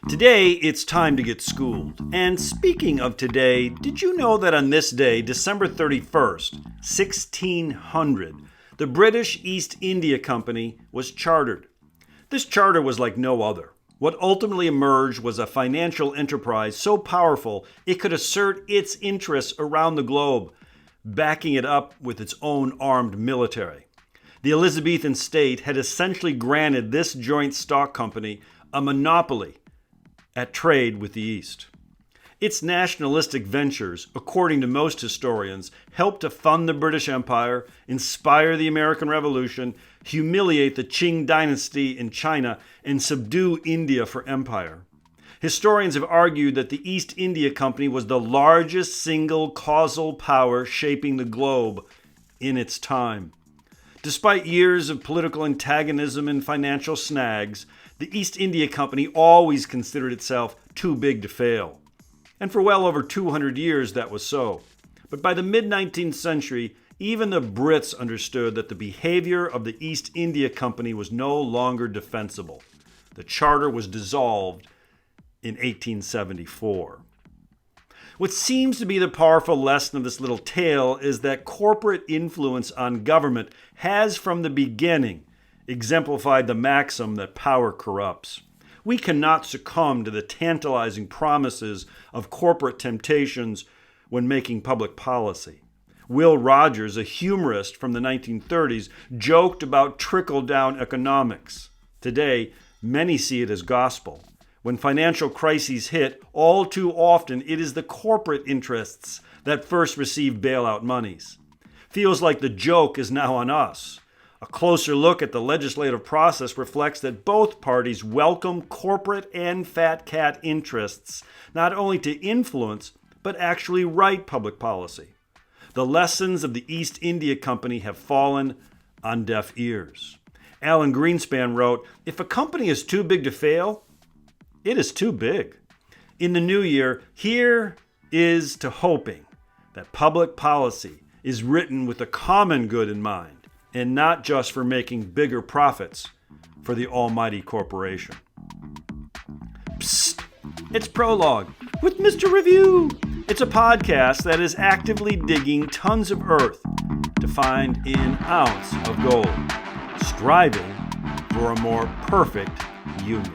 Today, it's time to get schooled. And speaking of today, did you know that on this day, December 31st, 1600, the British East India Company was chartered? This charter was like no other. What ultimately emerged was a financial enterprise so powerful it could assert its interests around the globe, backing it up with its own armed military. The Elizabethan state had essentially granted this joint stock company a monopoly at trade with the East. Its nationalistic ventures, according to most historians, helped to fund the British Empire, inspire the American Revolution, humiliate the Qing dynasty in China, and subdue India for empire. Historians have argued that the East India Company was the largest single causal power shaping the globe in its time. Despite years of political antagonism and financial snags, the East India Company always considered itself too big to fail. And for well over 200 years, that was so. But by the mid-19th century, even the Brits understood that the behavior of the East India Company was no longer defensible. The charter was dissolved in 1874. What seems to be the powerful lesson of this little tale is that corporate influence on government has from the beginning exemplified the maxim that power corrupts. We cannot succumb to the tantalizing promises of corporate temptations when making public policy. Will Rogers, a humorist from the 1930s, joked about trickle-down economics. Today, many see it as gospel. When financial crises hit, all too often it is the corporate interests that first receive bailout monies. Feels like the joke is now on us. A closer look at the legislative process reflects that both parties welcome corporate and fat cat interests, not only to influence, but actually write public policy. The lessons of the East India Company have fallen on deaf ears. Alan Greenspan wrote, "If a company is too big to fail, it is too big." In the new year, here is to hoping that public policy is written with the common good in mind, and not just for making bigger profits for the almighty corporation. Psst, it's Prologue with Mr. Review. It's a podcast that is actively digging tons of earth to find an ounce of gold, striving for a more perfect union.